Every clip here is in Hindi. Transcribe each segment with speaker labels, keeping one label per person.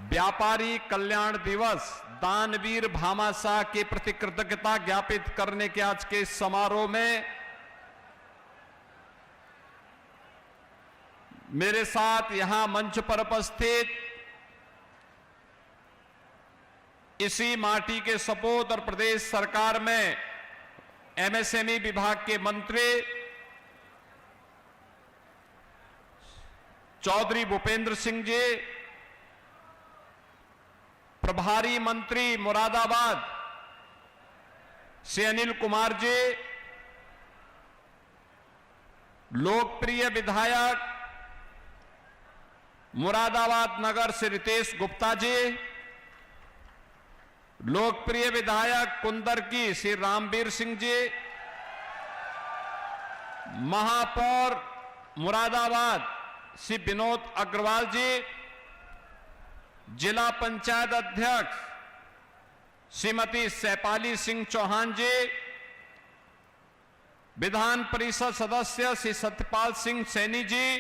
Speaker 1: व्यापारी कल्याण दिवस दानवीर भामाशाह के प्रति कृतज्ञता ज्ञापित करने के आज के समारोह में मेरे साथ यहां मंच पर उपस्थित इसी माटी के सपूत और प्रदेश सरकार में एमएसएमई विभाग के मंत्री चौधरी भूपेंद्र सिंह जी, प्रभारी मंत्री मुरादाबाद श्री अनिल कुमार जी, लोकप्रिय विधायक मुरादाबाद नगर श्री रितेश गुप्ता जी, लोकप्रिय विधायक कुंदर की श्री रामवीर सिंह जी, महापौर मुरादाबाद श्री विनोद अग्रवाल जी, जिला पंचायत अध्यक्ष श्रीमती सैपाली सिंह चौहान जी, विधान परिषद सदस्य श्री सत्यपाल सिंह सैनी जी,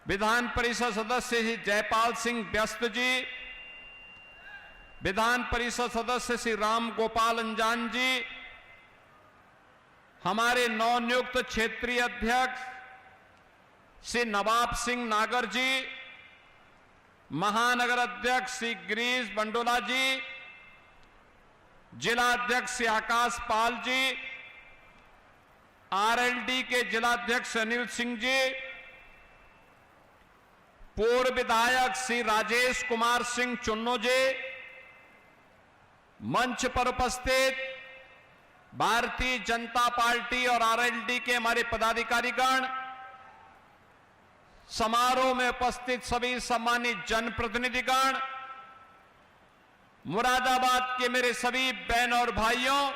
Speaker 1: विधान परिषद सदस्य श्री जयपाल सिंह व्यस्त जी, विधान परिषद सदस्य श्री राम गोपाल अंजान जी, हमारे नवनियुक्त क्षेत्रीय अध्यक्ष श्री नवाब सिंह नागर जी, महानगर अध्यक्ष श्री गिरीश बंडोला जी, जिला अध्यक्ष श्री आकाश पाल जी, आरएलडी के जिला अध्यक्ष अनिल सिंह जी, पूर्व विधायक श्री राजेश कुमार सिंह चुन्नो जी, मंच पर उपस्थित भारतीय जनता पार्टी और आरएलडी के हमारे पदाधिकारीगण, समारोह में उपस्थित सभी सम्मानित जनप्रतिनिधिगण, मुरादाबाद के मेरे सभी बहन और भाइयों,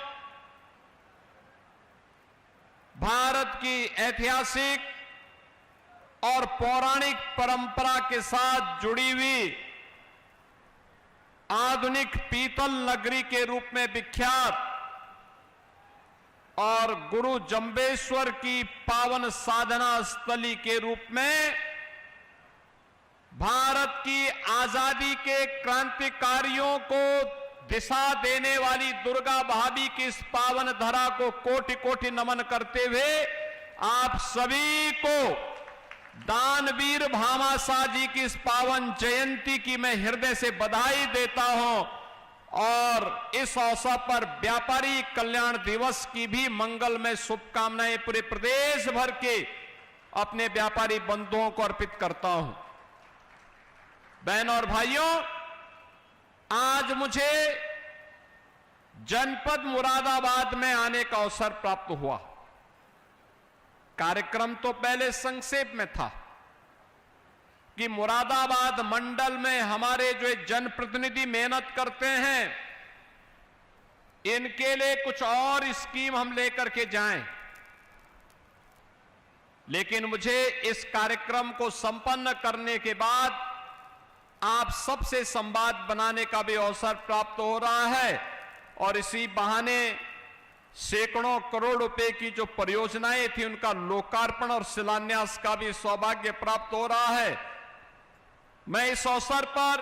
Speaker 1: भारत की ऐतिहासिक और पौराणिक परंपरा के साथ जुड़ी हुई आधुनिक पीतल नगरी के रूप में विख्यात और गुरु जंबेश्वर की पावन साधना स्थली के रूप में भारत की आजादी के क्रांतिकारियों को दिशा देने वाली दुर्गा भाभी की इस पावन धरा को कोटि कोटि नमन करते हुए आप सभी को दानवीर भामाशाह जी की इस पावन जयंती की मैं हृदय से बधाई देता हूं और इस अवसर पर व्यापारी कल्याण दिवस की भी मंगलमय शुभकामनाएं पूरे प्रदेश भर के अपने व्यापारी बंधुओं को अर्पित करता हूं। बहनों और भाइयों, आज मुझे जनपद मुरादाबाद में आने का अवसर प्राप्त हुआ। कार्यक्रम तो पहले संक्षेप में था कि मुरादाबाद मंडल में हमारे जो जनप्रतिनिधि मेहनत करते हैं, इनके लिए कुछ और स्कीम हम लेकर के जाएं। लेकिन मुझे इस कार्यक्रम को संपन्न करने के बाद आप सबसे संवाद बनाने का भी अवसर प्राप्त हो रहा है और इसी बहाने सैकड़ों करोड़ रुपए की जो परियोजनाएं थी उनका लोकार्पण और शिलान्यास का भी सौभाग्य प्राप्त हो रहा है। मैं इस अवसर पर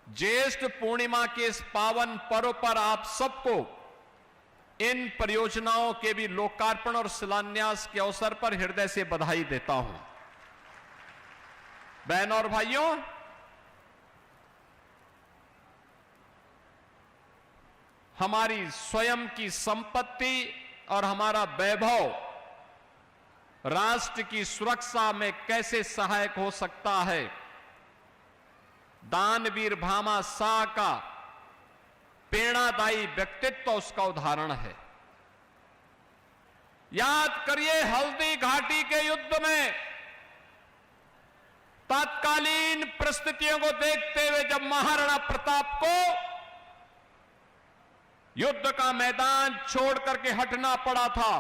Speaker 1: ज्येष्ठ पूर्णिमा के इस पावन पर्व पर आप सबको इन परियोजनाओं के भी लोकार्पण और शिलान्यास के अवसर पर हृदय से बधाई देता हूं। बहनों और भाइयों, हमारी स्वयं की संपत्ति और हमारा वैभव राष्ट्र की सुरक्षा में कैसे सहायक हो सकता है, दानवीर भामाशाह का प्रेरणादायी व्यक्तित्व उसका उदाहरण है। याद करिए, हल्दी घाटी के युद्ध में तत्कालीन परिस्थितियों को देखते हुए जब महाराणा प्रताप को युद्ध का मैदान छोड़ करके हटना पड़ा था,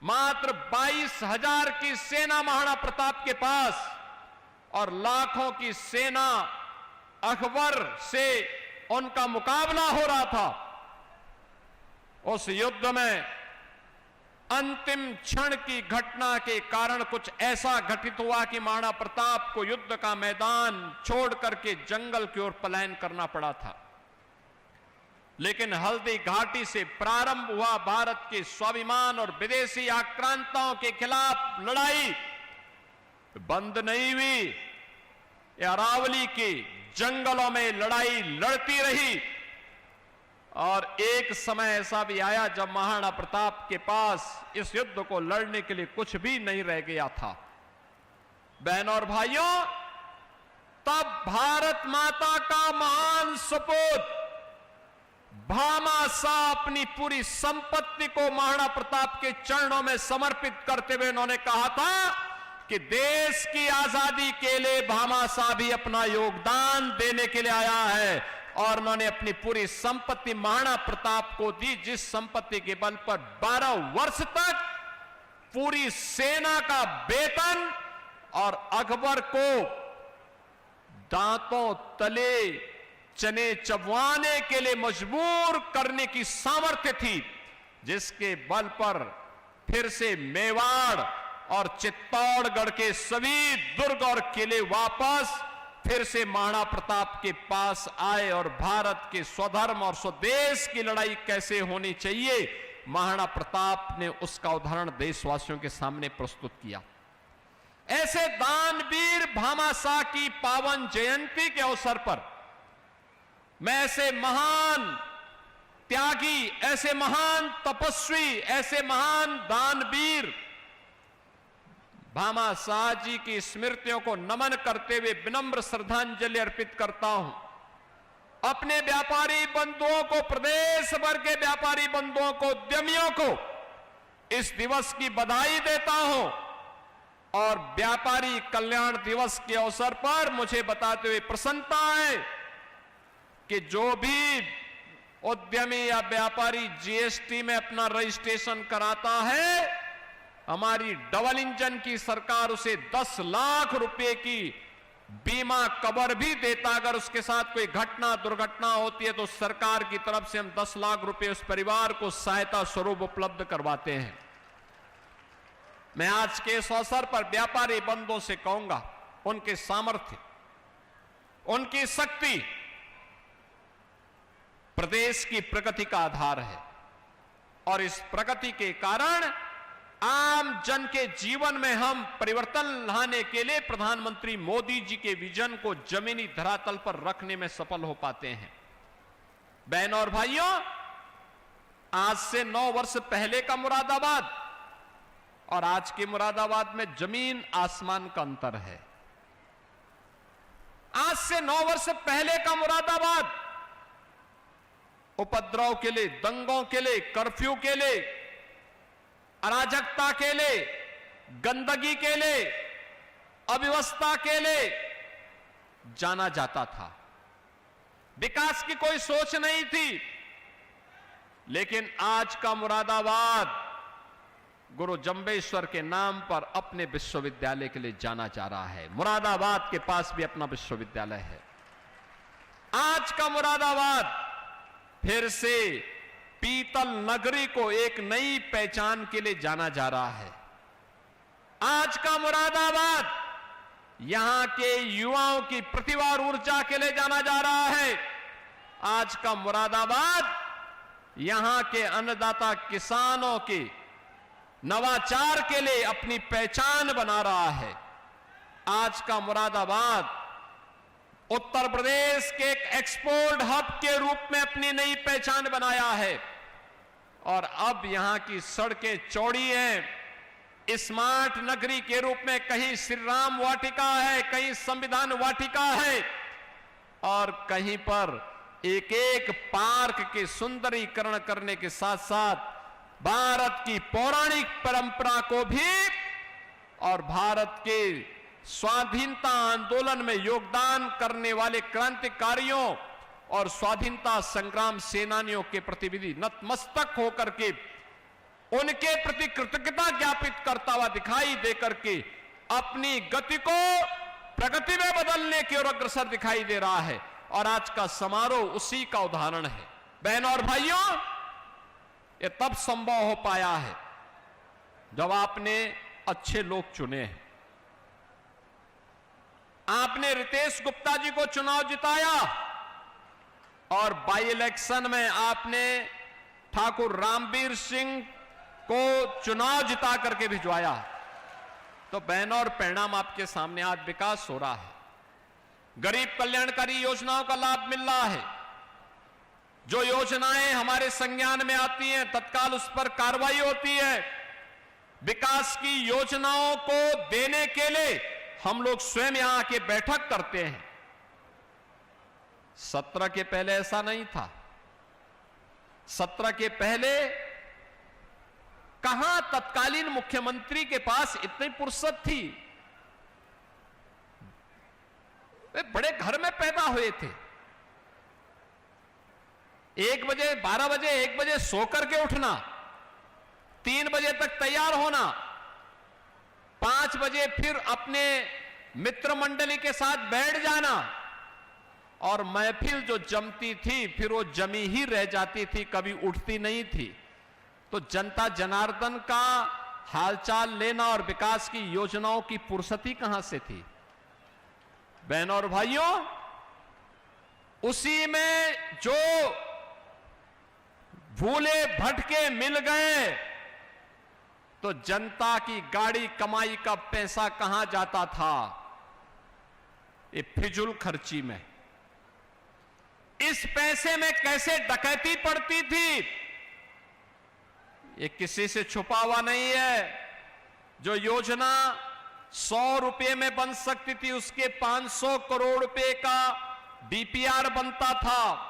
Speaker 1: मात्र 22,000 की सेना महाराणा प्रताप के पास और लाखों की सेना अकबर से उनका मुकाबला हो रहा था। उस युद्ध में अंतिम क्षण की घटना के कारण कुछ ऐसा घटित हुआ कि महाराणा प्रताप को युद्ध का मैदान छोड़ करके जंगल की ओर पलायन करना पड़ा था। लेकिन हल्दी घाटी से प्रारंभ हुआ भारत के स्वाभिमान और विदेशी आक्रांताओं के खिलाफ लड़ाई बंद नहीं हुई। अरावली के जंगलों में लड़ाई लड़ती रही और एक समय ऐसा भी आया जब महाराणा प्रताप के पास इस युद्ध को लड़ने के लिए कुछ भी नहीं रह गया था। बहनों और भाइयों, तब भारत माता का महान सपूत भामाशाह अपनी पूरी संपत्ति को महाराणा प्रताप के चरणों में समर्पित करते हुए उन्होंने कहा था कि देश की आजादी के लिए भामाशाह भी अपना योगदान देने के लिए आया है। और उन्होंने अपनी पूरी संपत्ति महाराणा प्रताप को दी, जिस संपत्ति के बल पर 12 वर्ष तक पूरी सेना का वेतन और अकबर को दांतों तले चने चबवाने के लिए मजबूर करने की सामर्थ्य थी, जिसके बल पर फिर से मेवाड़ और चित्तौड़गढ़ के सभी दुर्ग और किले वापस फिर से महाराणा प्रताप के पास आए और भारत के स्वधर्म और स्वदेश की लड़ाई कैसे होनी चाहिए, महाराणा प्रताप ने उसका उदाहरण देशवासियों के सामने प्रस्तुत किया। ऐसे दानवीर भामाशाह की पावन जयंती के अवसर पर मैं ऐसे महान त्यागी, ऐसे महान तपस्वी, ऐसे महान दानवीर भामाशाह जी की स्मृतियों को नमन करते हुए विनम्र श्रद्धांजलि अर्पित करता हूं। अपने व्यापारी बंधुओं को, प्रदेश भर के व्यापारी बंधुओं को, उद्यमियों को इस दिवस की बधाई देता हूं और व्यापारी कल्याण दिवस के अवसर पर मुझे बताते हुए प्रसन्नता है कि जो भी उद्यमी या व्यापारी जीएसटी में अपना रजिस्ट्रेशन कराता है, हमारी डबल इंजन की सरकार उसे 10 लाख रुपए की बीमा कवर भी देता। अगर उसके साथ कोई घटना दुर्घटना होती है तो सरकार की तरफ से हम 10 लाख रुपए उस परिवार को सहायता स्वरूप उपलब्ध करवाते हैं। मैं आज के इस अवसर पर व्यापारी बंधुओं से कहूंगा, उनके सामर्थ्य, उनकी शक्ति प्रदेश की प्रगति का आधार है और इस प्रगति के कारण आम जन के जीवन में हम परिवर्तन लाने के लिए प्रधानमंत्री मोदी जी के विजन को जमीनी धरातल पर रखने में सफल हो पाते हैं। बहनों और भाइयों, आज से 9 वर्ष पहले का मुरादाबाद और आज के मुरादाबाद में जमीन आसमान का अंतर है। आज से 9 वर्ष पहले का मुरादाबाद उपद्रव के लिए, दंगों के लिए, कर्फ्यू के लिए, अराजकता के लिए, गंदगी के लिए, अव्यवस्था के लिए जाना जाता था। विकास की कोई सोच नहीं थी। लेकिन आज का मुरादाबाद गुरु जंबेश्वर के नाम पर अपने विश्वविद्यालय के लिए जाना जा रहा है। मुरादाबाद के पास भी अपना विश्वविद्यालय है। आज का मुरादाबाद फिर से पीतल नगरी को एक नई पहचान के लिए जाना जा रहा है। आज का मुरादाबाद यहां के युवाओं की प्रतिभा और ऊर्जा के लिए जाना जा रहा है। आज का मुरादाबाद यहां के अन्नदाता किसानों के नवाचार के लिए अपनी पहचान बना रहा है। आज का मुरादाबाद उत्तर प्रदेश के एक एक्सपोर्ट हब के रूप में अपनी नई पहचान बनाया है और अब यहां की सड़कें चौड़ी हैं। स्मार्ट नगरी के रूप में कहीं श्री राम वाटिका है, कहीं संविधान वाटिका है और कहीं पर एक एक पार्क के सुंदरीकरण करने के साथ साथ भारत की पौराणिक परंपरा को भी और भारत के स्वाधीनता आंदोलन में योगदान करने वाले क्रांतिकारियों और स्वाधीनता संग्राम सेनानियों के प्रति नतमस्तक होकर के उनके प्रति कृतज्ञता ज्ञापित करता हुआ दिखाई देकर के अपनी गति को प्रगति में बदलने की ओर अग्रसर दिखाई दे रहा है और आज का समारोह उसी का उदाहरण है। बहनों और भाइयों, यह तब संभव हो पाया है जब आपने अच्छे लोग चुने, आपने रितेश गुप्ता जी को चुनाव जिताया और बाई इलेक्शन में आपने ठाकुर रामवीर सिंह को चुनाव जिता करके भिजवाया, तो बहनों परिणाम आपके सामने आज विकास हो रहा है। गरीब कल्याणकारी योजनाओं का लाभ मिल रहा है। जो योजनाएं हमारे संज्ञान में आती हैं तत्काल उस पर कार्रवाई होती है। विकास की योजनाओं को देने के लिए हम लोग स्वयं यहां आके बैठक करते हैं। 17 के पहले ऐसा नहीं था। 17 के पहले कहां तत्कालीन मुख्यमंत्री के पास इतनी फुर्सत थी। वे बड़े घर में पैदा हुए थे। 1 बजे 12 बजे 1 बजे सो करके उठना, 3 बजे तक तैयार होना, 5 बजे फिर अपने मित्र मंडली के साथ बैठ जाना और महफिल जो जमती थी फिर वो जमी ही रह जाती थी, कभी उठती नहीं थी। तो जनता जनार्दन का हालचाल लेना और विकास की योजनाओं की फुर्सती कहां से थी। बहनों और भाइयों, उसी में जो भूले भटके मिल गए तो जनता की गाड़ी कमाई का पैसा कहां जाता था? ये फिजूल खर्ची में। इस पैसे में कैसे डकैती पड़ती थी ये किसी से छुपा हुआ नहीं है। जो योजना 100 रुपए में बन सकती थी उसके 500 करोड़ रुपए का डीपीआर बनता था,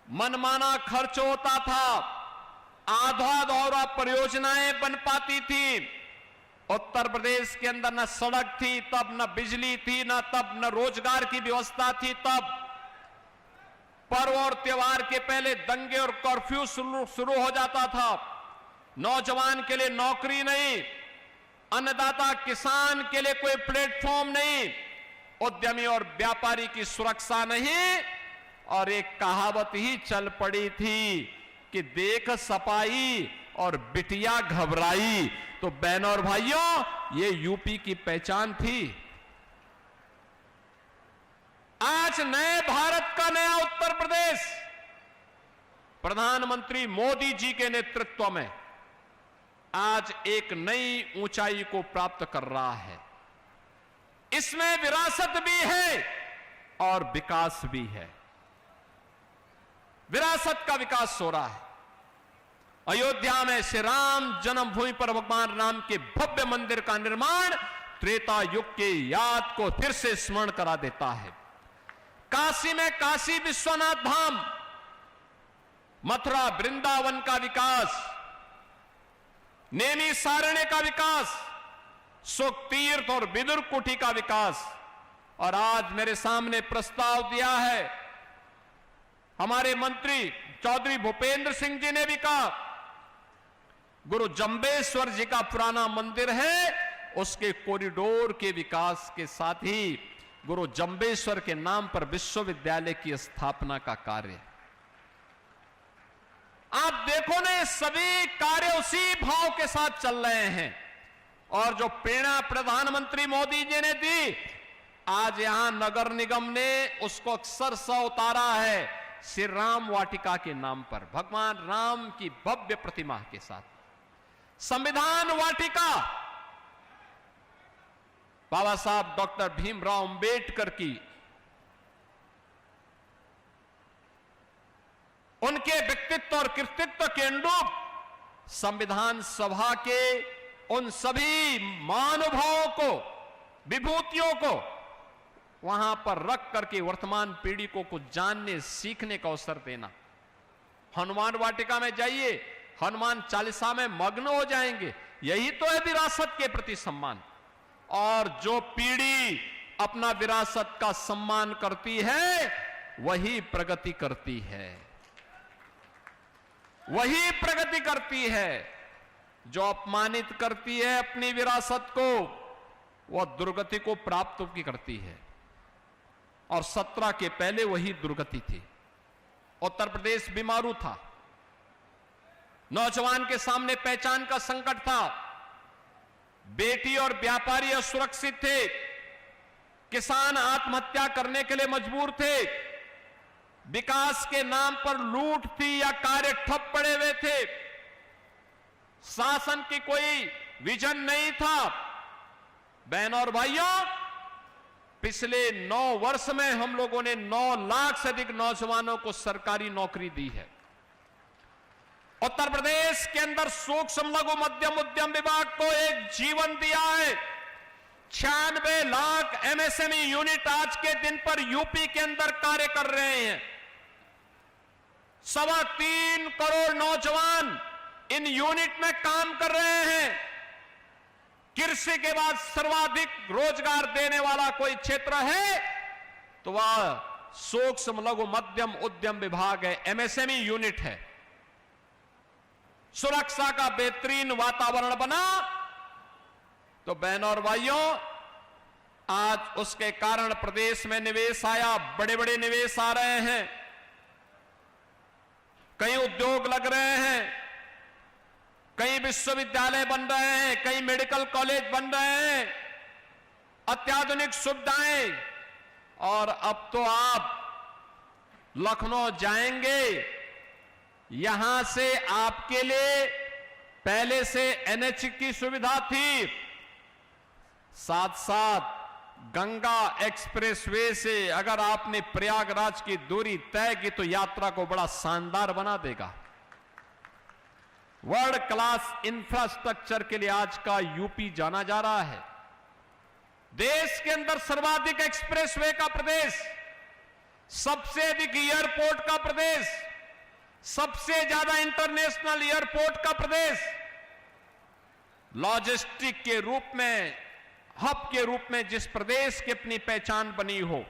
Speaker 1: मनमाना खर्च होता था, आधा अधूरा परियोजनाएं बन पाती थी। उत्तर प्रदेश के अंदर न सड़क थी तब, न बिजली थी न तब, न रोजगार की व्यवस्था थी तब। पर्व और त्योहार के पहले दंगे और कर्फ्यू शुरू हो जाता था। नौजवान के लिए नौकरी नहीं, अन्नदाता किसान के लिए कोई प्लेटफॉर्म नहीं, उद्यमी और व्यापारी की सुरक्षा नहीं, और एक कहावत ही चल पड़ी थी कि देख सपाई और बिटिया घबराई। तो बहनों और भाइयों, ये यूपी की पहचान थी। आज नए भारत का नया उत्तर प्रदेश प्रधानमंत्री मोदी जी के नेतृत्व में आज एक नई ऊंचाई को प्राप्त कर रहा है। इसमें विरासत भी है और विकास भी है। विरासत का विकास हो रहा है। अयोध्या में श्री राम जन्मभूमि पर भगवान राम के भव्य मंदिर का निर्माण त्रेता युग के याद को फिर से स्मरण करा देता है। काशी में काशी विश्वनाथ धाम, मथुरा वृंदावन का विकास, नेमी सारण्य का विकास, सुख तीर्थ और विदुर कुटी का विकास, और आज मेरे सामने प्रस्ताव दिया है हमारे मंत्री चौधरी भूपेंद्र सिंह जी ने भी कहा, गुरु जंबेश्वर जी का पुराना मंदिर है, उसके कॉरिडोर के विकास के साथ ही गुरु जंबेश्वर के नाम पर विश्वविद्यालय की स्थापना का कार्य। आप देखो ना, सभी कार्य उसी भाव के साथ चल रहे हैं। और जो प्रेरणा प्रधानमंत्री मोदी जी ने दी, आज यहां नगर निगम ने उसको अक्षरशः उतारा है श्री राम वाटिका के नाम पर, भगवान राम की भव्य प्रतिमा के साथ। संविधान वाटिका बाबा साहब डॉक्टर भीमराव अंबेडकर की, उनके व्यक्तित्व और कृतित्व के अनुरूप संविधान सभा के उन सभी महानुभावों को, विभूतियों को वहां पर रख करके वर्तमान पीढ़ी को कुछ जानने सीखने का अवसर देना। हनुमान वाटिका में जाइए, हनुमान चालीसा में मग्न हो जाएंगे। यही तो है विरासत के प्रति सम्मान। और जो पीढ़ी अपना विरासत का सम्मान करती है वही प्रगति करती है, वही प्रगति करती है। जो अपमानित करती है अपनी विरासत को, वह दुर्गति को प्राप्त की करती है। और 17 के पहले वही दुर्गति थी। उत्तर प्रदेश बीमारू था, नौजवान के सामने पहचान का संकट था, बेटी और व्यापारी असुरक्षित थे, किसान आत्महत्या करने के लिए मजबूर थे, विकास के नाम पर लूट थी या कार्य ठप पड़े हुए थे, शासन की कोई विजन नहीं था। बहनों और भाइयों, पिछले 9 वर्ष में हम लोगों ने 9 लाख से अधिक नौजवानों को सरकारी नौकरी दी है। उत्तर प्रदेश के अंदर सूक्ष्म लघु मध्यम उद्यम विभाग को एक जीवन दिया है। 96 लाख एमएसएमई यूनिट आज के दिन पर यूपी के अंदर कार्य कर रहे हैं। 3.25 करोड़ नौजवान इन यूनिट में काम कर रहे हैं। कृषि के बाद सर्वाधिक रोजगार देने वाला कोई क्षेत्र है तो वह सूक्ष्म लघु मध्यम उद्यम विभाग है, एमएसएमई यूनिट है। सुरक्षा का बेहतरीन वातावरण बना तो बहनों और भाइयों, आज उसके कारण प्रदेश में निवेश आया, बड़े बड़े निवेश आ रहे हैं, कई उद्योग लग रहे हैं, कई विश्वविद्यालय बन रहे हैं, कई मेडिकल कॉलेज बन रहे हैं, अत्याधुनिक सुविधाएं। और अब तो आप लखनऊ जाएंगे, यहां से आपके लिए पहले से एनएच की सुविधा थी, साथ साथ गंगा एक्सप्रेसवे से अगर आपने प्रयागराज की दूरी तय की तो यात्रा को बड़ा शानदार बना देगा। वर्ल्ड क्लास इंफ्रास्ट्रक्चर के लिए आज का यूपी जाना जा रहा है। देश के अंदर सर्वाधिक एक्सप्रेसवे का प्रदेश, सबसे अधिक एयरपोर्ट का प्रदेश, सबसे ज्यादा इंटरनेशनल एयरपोर्ट का प्रदेश, लॉजिस्टिक के रूप में, हब के रूप में जिस प्रदेश की अपनी पहचान बनी हो,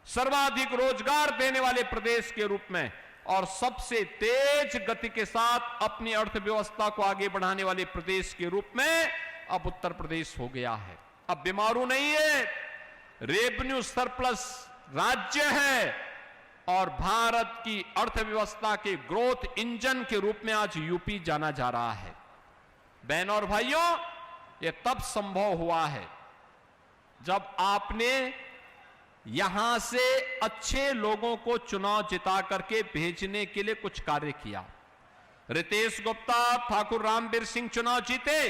Speaker 1: सर्वाधिक रोजगार देने वाले प्रदेश के रूप में और सबसे तेज गति के साथ अपनी अर्थव्यवस्था को आगे बढ़ाने वाले प्रदेश के रूप में अब उत्तर प्रदेश हो गया है। अब बीमारू नहीं है, रेवेन्यू सरप्लस राज्य है और भारत की अर्थव्यवस्था के ग्रोथ इंजन के रूप में आज यूपी जाना जा रहा है। बहनों और भाइयों, यह तब संभव हुआ है जब आपने यहां से अच्छे लोगों को चुनाव जिता करके भेजने के लिए कुछ कार्य किया। रितेश गुप्ता, ठाकुर रामवीर सिंह चुनाव जीते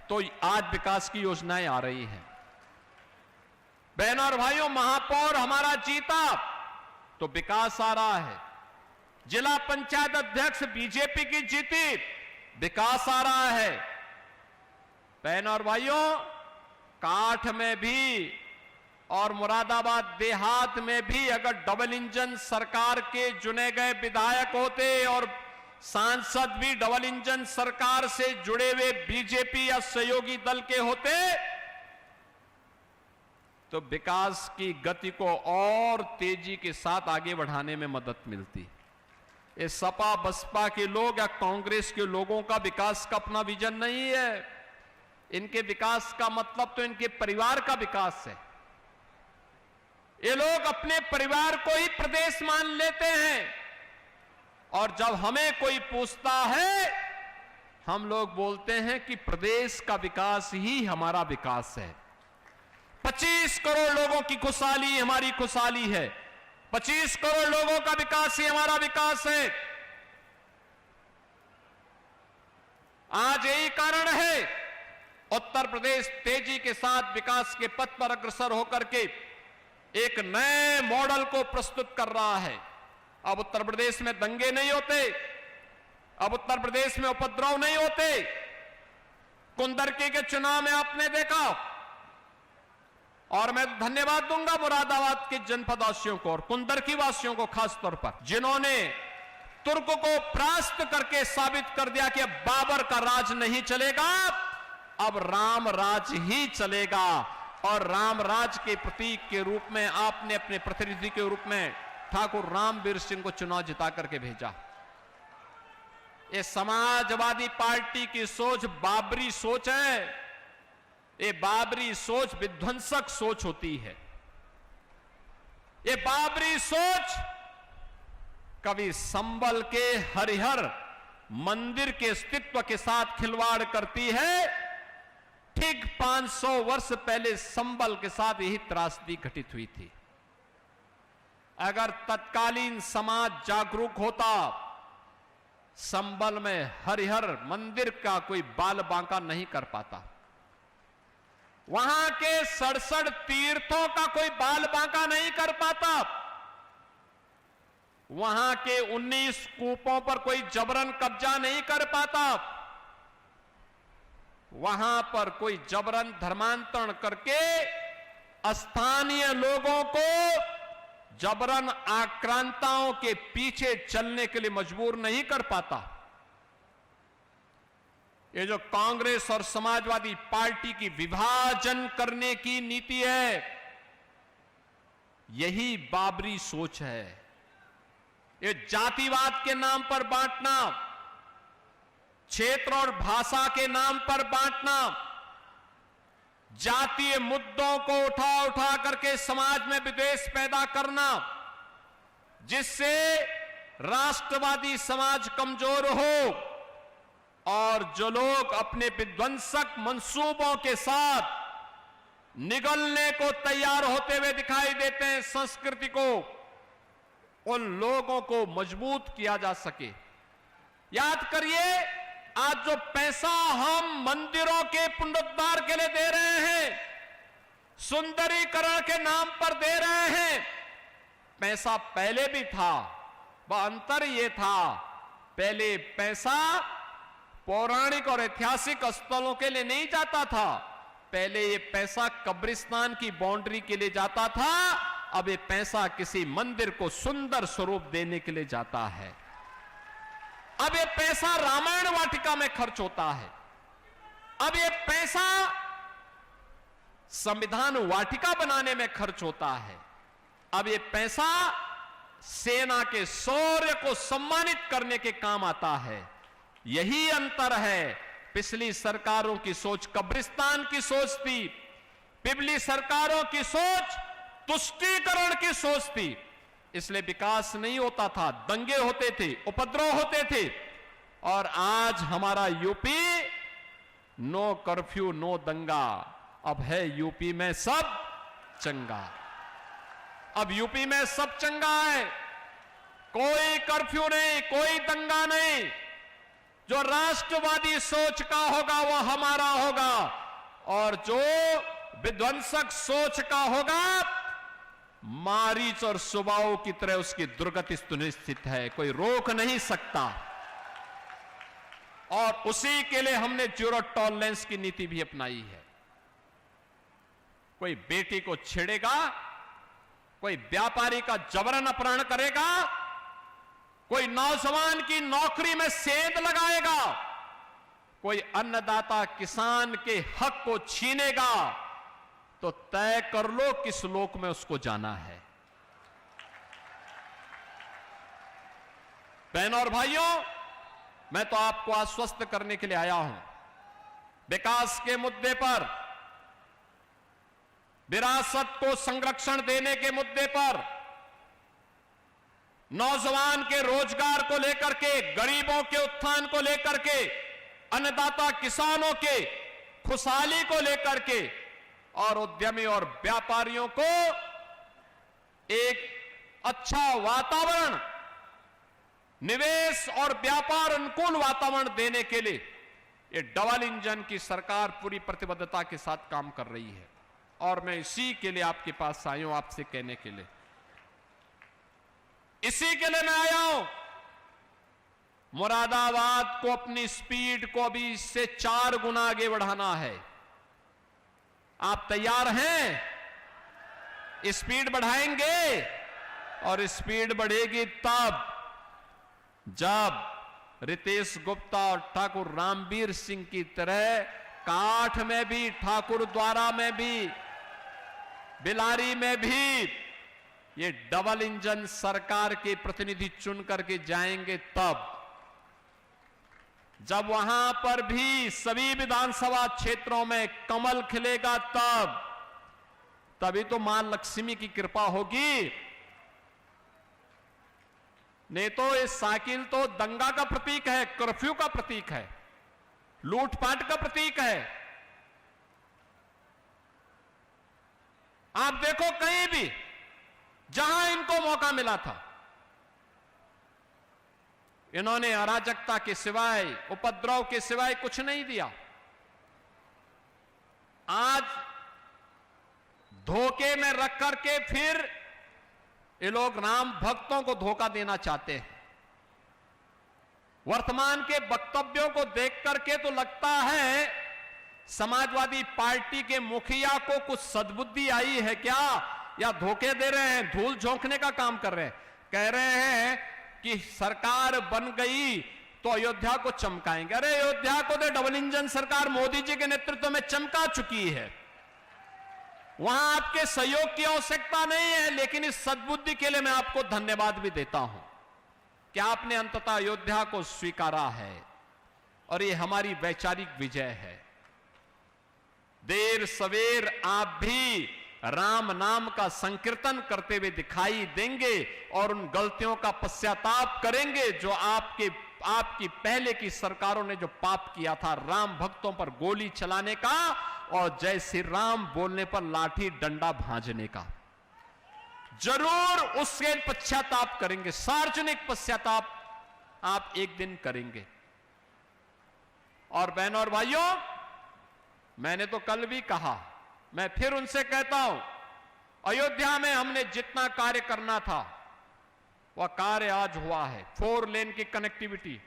Speaker 1: तो आज विकास की योजनाएं आ रही हैं। बहनों और भाइयों, महापौर हमारा जीता तो विकास आ रहा है। जिला पंचायत अध्यक्ष बीजेपी की जीती, विकास आ रहा है। बहनों और भाइयों, काठ में भी और मुरादाबाद देहात में भी अगर डबल इंजन सरकार के चुने गए विधायक होते और सांसद भी डबल इंजन सरकार से जुड़े हुए बीजेपी या सहयोगी दल के होते तो विकास की गति को और तेजी के साथ आगे बढ़ाने में मदद मिलती। ये सपा बसपा के लोग या कांग्रेस के लोगों का विकास का अपना विजन नहीं है। इनके विकास का मतलब तो इनके परिवार का विकास है। ये लोग अपने परिवार को ही प्रदेश मान लेते हैं और जब हमें कोई पूछता है हम लोग बोलते हैं कि प्रदेश का विकास ही हमारा विकास है। 25 करोड़ लोगों की खुशहाली हमारी खुशहाली है, 25 करोड़ लोगों का विकास ही हमारा विकास है। आज यही कारण है उत्तर प्रदेश तेजी के साथ विकास के पथ पर अग्रसर होकर के एक नए मॉडल को प्रस्तुत कर रहा है। अब उत्तर प्रदेश में दंगे नहीं होते, अब उत्तर प्रदेश में उपद्रव नहीं होते। कुंदरकी के चुनाव में आपने देखा, और मैं धन्यवाद दूंगा मुरादाबाद के जनपद वासियों को और कुंदरकी वासियों को खास तौर पर, जिन्होंने तुर्क को परास्त करके साबित कर दिया कि अब बाबर का राज नहीं चलेगा, अब राम राज ही चलेगा। और राम राज के प्रतीक के रूप में आपने अपने प्रतिनिधि के रूप में ठाकुर रामवीर सिंह को चुनाव जिता करके भेजा। ये समाजवादी पार्टी की सोच बाबरी सोच है। ये बाबरी सोच विध्वंसक सोच होती है। ये बाबरी सोच कभी संबल के हरिहर मंदिर के अस्तित्व के साथ खिलवाड़ करती है, ठीक 500 वर्ष पहले संबल के साथ यही त्रासदी घटित हुई थी। अगर तत्कालीन समाज जागरूक होता, संबल में हरिहर मंदिर का कोई बाल बांका नहीं कर पाता, वहां के 67 तीर्थों का कोई बाल बांका नहीं कर पाता, वहां के 19 कूपों पर कोई जबरन कब्जा नहीं कर पाता, वहां पर कोई जबरन धर्मांतरण करके स्थानीय लोगों को जबरन आक्रांताओं के पीछे चलने के लिए मजबूर नहीं कर पाता। ये जो कांग्रेस और समाजवादी पार्टी की विभाजन करने की नीति है, यही बाबरी सोच है। ये जातिवाद के नाम पर बांटना, क्षेत्र और भाषा के नाम पर बांटना, जातीय मुद्दों को उठा उठा करके समाज में विद्वेष पैदा करना, जिससे राष्ट्रवादी समाज कमजोर हो और जो लोग अपने विध्वंसक मंसूबों के साथ निगलने को तैयार होते हुए दिखाई देते हैं संस्कृति को, उन लोगों को मजबूत किया जा सके। याद करिए, आज जो पैसा हम मंदिरों के पुनरुद्धार के लिए दे रहे हैं, सुंदरीकरण के नाम पर दे रहे हैं, पैसा पहले भी था। वह अंतर यह था, पहले पैसा पौराणिक और ऐतिहासिक स्थलों के लिए नहीं जाता था, पहले ये पैसा कब्रिस्तान की बाउंड्री के लिए जाता था, अब ये पैसा किसी मंदिर को सुंदर स्वरूप देने के लिए जाता है। अब ये पैसा रामायण वाटिका में खर्च होता है, अब ये पैसा संविधान वाटिका बनाने में खर्च होता है, अब ये पैसा सेना के शौर्य को सम्मानित करने के काम आता है। यही अंतर है। पिछली सरकारों की सोच कब्रिस्तान की सोच थी, पिछली सरकारों की सोच तुष्टीकरण की सोच थी, इसलिए विकास नहीं होता था, दंगे होते थे, उपद्रव होते थे। और आज हमारा यूपी नो कर्फ्यू नो दंगा, अब है यूपी में सब चंगा। अब यूपी में सब चंगा है, कोई कर्फ्यू नहीं, कोई दंगा नहीं। जो राष्ट्रवादी सोच का होगा वो हमारा होगा, और जो विध्वंसक सोच का होगा, मारीच और सुबाओ की तरह उसकी दुर्गति सुनिश्चित है, कोई रोक नहीं सकता। और उसी के लिए हमने जीरो टॉलरेंस की नीति भी अपनाई है। कोई बेटी को छेड़ेगा, कोई व्यापारी का जबरन अपहरण करेगा, कोई नौजवान की नौकरी में सेंध लगाएगा, कोई अन्नदाता किसान के हक को छीनेगा, तो तय कर लो किस लोक में उसको जाना है। बहनों और भाइयों, मैं तो आपको आश्वस्त करने के लिए आया हूं। विकास के मुद्दे पर, विरासत को संरक्षण देने के मुद्दे पर, नौजवान के रोजगार को लेकर के, गरीबों के उत्थान को लेकर के, अन्नदाता किसानों के खुशहाली को लेकर के, और उद्यमी और व्यापारियों को एक अच्छा वातावरण, निवेश और व्यापार अनुकूल वातावरण देने के लिए ये डबल इंजन की सरकार पूरी प्रतिबद्धता के साथ काम कर रही है। और मैं इसी के लिए आपके पास आया हूं, आपसे कहने के लिए, इसी के लिए मैं आया हूं। मुरादाबाद को अपनी स्पीड को अभी इससे 4 गुना आगे बढ़ाना है। आप तैयार हैं? स्पीड बढ़ाएंगे, और स्पीड बढ़ेगी तब जब रितेश गुप्ता और ठाकुर रामवीर सिंह की तरह काठ में भी, ठाकुर द्वारा में भी, बिलारी में भी ये डबल इंजन सरकार के प्रतिनिधि चुन करके जाएंगे, तब जब वहां पर भी सभी विधानसभा क्षेत्रों में कमल खिलेगा, तभी तो मां लक्ष्मी की कृपा होगी। नहीं तो ये साइकिल तो दंगा का प्रतीक है, कर्फ्यू का प्रतीक है, लूटपाट का प्रतीक है। आप देखो कहीं भी जहां इनको मौका मिला था, इन्होंने अराजकता के सिवाय, उपद्रव के सिवाय कुछ नहीं दिया। आज धोखे में रख करके फिर ये लोग राम भक्तों को धोखा देना चाहते हैं। वर्तमान के वक्तव्यों को देख करके तो लगता है समाजवादी पार्टी के मुखिया को कुछ सद्बुद्धि आई है क्या, या धोखे दे रहे हैं, धूल झोंकने का काम कर रहे हैं। कह रहे हैं कि सरकार बन गई तो अयोध्या को चमकाएंगे। अरे अयोध्या को तो डबल इंजन सरकार मोदी जी के नेतृत्व में चमका चुकी है, वहां आपके सहयोग की आवश्यकता नहीं है। लेकिन इस सद्बुद्धि के लिए मैं आपको धन्यवाद भी देता हूं कि आपने अंततः अयोध्या को स्वीकारा है, और ये हमारी वैचारिक विजय है। देर सवेर आप भी राम नाम का संकीर्तन करते हुए दिखाई देंगे और उन गलतियों का पश्चाताप करेंगे जो आपकी पहले की सरकारों ने जो पाप किया था, राम भक्तों पर गोली चलाने का और जय श्री राम बोलने पर लाठी डंडा भांजने का। जरूर उसके पश्चाताप करेंगे, सार्वजनिक पश्चाताप आप एक दिन करेंगे। और बहनों और भाइयों, मैंने तो कल भी कहा, मैं फिर उनसे कहता हूं, अयोध्या में हमने जितना कार्य करना था वह कार्य आज हुआ है। 4 लेन की कनेक्टिविटी,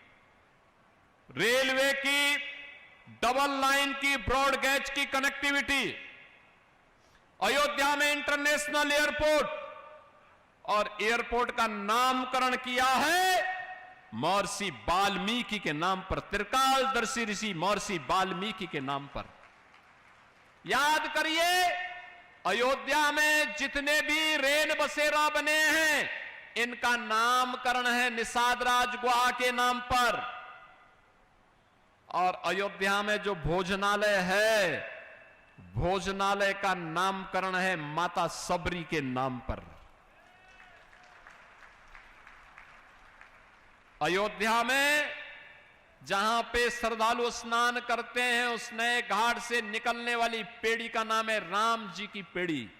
Speaker 1: रेलवे की डबल लाइन की ब्रॉड गेज की कनेक्टिविटी, अयोध्या में इंटरनेशनल एयरपोर्ट, और एयरपोर्ट का नामकरण किया है महर्षि वाल्मीकि के नाम पर, त्रिकालदर्शी ऋषि महर्षि वाल्मीकि के नाम पर। याद करिए, अयोध्या में जितने भी रेल बसेरा बने हैं, इनका नामकरण है निषाद राज गुहा के नाम पर। और अयोध्या में जो भोजनालय है, भोजनालय का नामकरण है माता सबरी के नाम पर। अयोध्या में जहां पे श्रद्धालु स्नान करते हैं, उस नए घाट से निकलने वाली पेड़ी का नाम है राम जी की पेड़ी।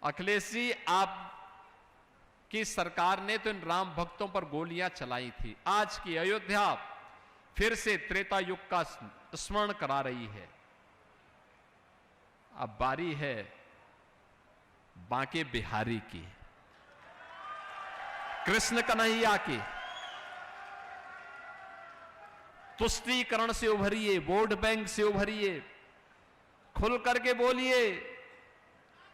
Speaker 1: अखिलेश जी, आपकी सरकार ने तो इन राम भक्तों पर गोलियां चलाई थी। आज की अयोध्या फिर से त्रेता युग का स्मरण करा रही है। अब बारी है बांके बिहारी की, कृष्ण कन्हैया की। तुष्टीकरण से उभरिए, वोट बैंक से उभरिए, खुल करके बोलिए,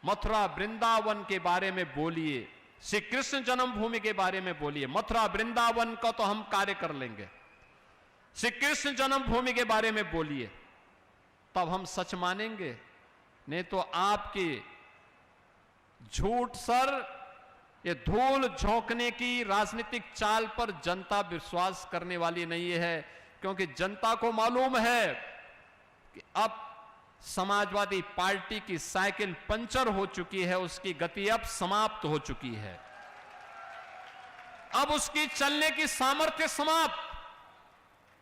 Speaker 1: मथुरा वृंदावन के बारे में बोलिए, श्री कृष्ण जन्मभूमि के बारे में बोलिए। मथुरा वृंदावन का तो हम कार्य कर लेंगे, श्री कृष्ण जन्मभूमि के बारे में बोलिए, तब हम सच मानेंगे। नहीं तो आपके झूठ सर, ये धूल झोंकने की राजनीतिक चाल पर जनता विश्वास करने वाली नहीं है, क्योंकि जनता को मालूम है कि अब समाजवादी पार्टी की साइकिल पंचर हो चुकी है, उसकी गति अब समाप्त हो चुकी है, अब उसकी चलने की सामर्थ्य समाप्त,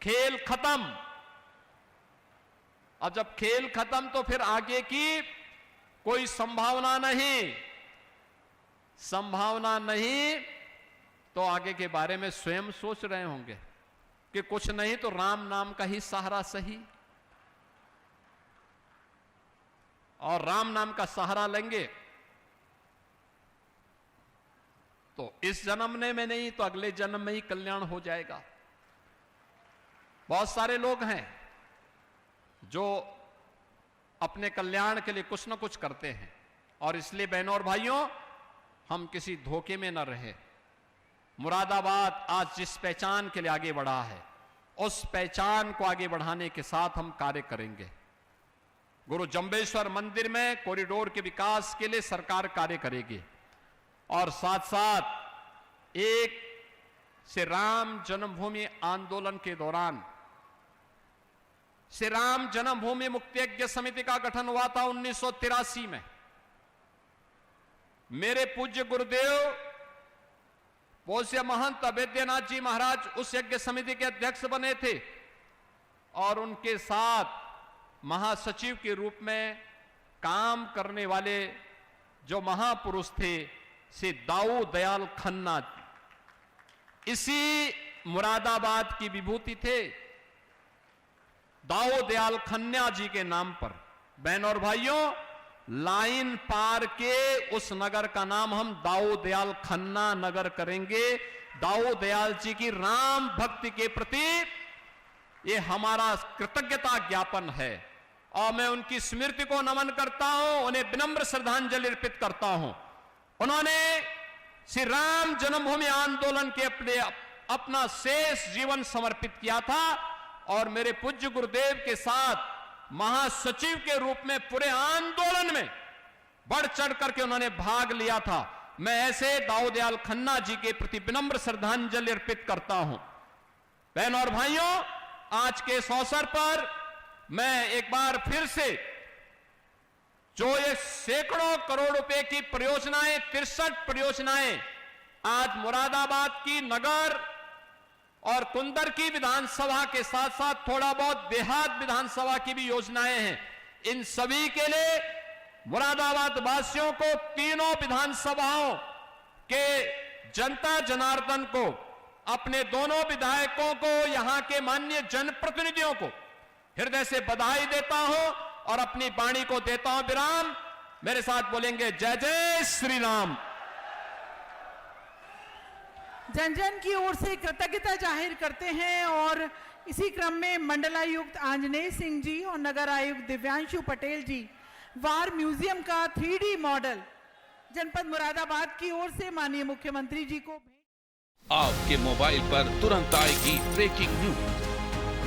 Speaker 1: खेल खत्म। अब जब खेल खत्म तो फिर आगे की कोई संभावना नहीं। संभावना नहीं तो आगे के बारे में स्वयं सोच रहे होंगे कि कुछ नहीं तो राम नाम का ही सहारा सही, और राम नाम का सहारा लेंगे तो इस जन्म में नहीं तो अगले जन्म में ही कल्याण हो जाएगा। बहुत सारे लोग हैं जो अपने कल्याण के लिए कुछ न कुछ करते हैं, और इसलिए बहनों और भाइयों, हम किसी धोखे में न रहे। मुरादाबाद आज जिस पहचान के लिए आगे बढ़ा है, उस पहचान को आगे बढ़ाने के साथ हम कार्य करेंगे। गुरु जंबेश्वर मंदिर में कॉरिडोर के विकास के लिए सरकार कार्य करेगी, और साथ साथ एक श्री राम जन्मभूमि आंदोलन के दौरान श्री राम जन्मभूमि मुक्ति यज्ञ समिति का गठन हुआ था 1983 में। मेरे पूज्य गुरुदेव पूज्य महंत अवैद्यनाथ जी महाराज उस यज्ञ समिति के अध्यक्ष बने थे, और उनके साथ महासचिव के रूप में काम करने वाले जो महापुरुष थे श्री दाऊ दयाल खन्ना, इसी मुरादाबाद की विभूति थे। दाऊ दयाल खन्ना जी के नाम पर, बहनों और भाइयों, लाइन पार के उस नगर का नाम हम दाऊ दयाल खन्ना नगर करेंगे। दाऊ दयाल जी की राम भक्ति के प्रति ये हमारा कृतज्ञता ज्ञापन है और मैं उनकी स्मृति को नमन करता हूं, उन्हें विनम्र श्रद्धांजलि अर्पित करता हूं। उन्होंने श्री राम जन्मभूमि आंदोलन के अपना शेष जीवन समर्पित किया था और मेरे पूज्य गुरुदेव के साथ महासचिव के रूप में पूरे आंदोलन में बढ़ चढ़ करके उन्होंने भाग लिया था। मैं ऐसे दाऊ दयाल खन्ना जी के प्रति विनम्र श्रद्धांजलि अर्पित करता हूं। बहनों और भाइयों, आज के इस अवसर पर मैं एक बार फिर से जो ये सैकड़ों करोड़ रुपए की परियोजनाएं, 63 परियोजनाएं आज मुरादाबाद की नगर और कुंदर की विधानसभा के साथ साथ थोड़ा बहुत देहात विधानसभा की भी योजनाएं हैं, इन सभी के लिए मुरादाबाद वासियों को, तीनों विधानसभाओं के जनता जनार्दन को, अपने दोनों विधायकों को, यहां के माननीय जनप्रतिनिधियों को हृदय से बधाई देता हूं और अपनी वाणी को देता हूं विराम। मेरे साथ बोलेंगे जय जय श्री राम।
Speaker 2: जन जन की ओर से कृतज्ञता जाहिर करते हैं और इसी क्रम में मंडलायुक्त आंजनेय सिंह जी और नगर आयुक्त दिव्यांशु पटेल जी वार म्यूजियम का 3D मॉडल जनपद मुरादाबाद की ओर से माननीय मुख्यमंत्री जी को
Speaker 3: आपके मोबाइल पर तुरंत आएगी ब्रेकिंग न्यूज।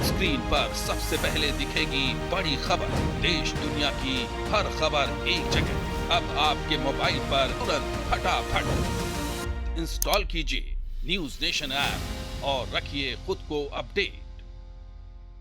Speaker 3: स्क्रीन पर सबसे पहले दिखेगी बड़ी खबर, देश दुनिया की हर खबर एक जगह। अब आपके मोबाइल पर तुरंत फटाफट इंस्टॉल कीजिए न्यूज नेशन ऐप और रखिए खुद को अपडेट।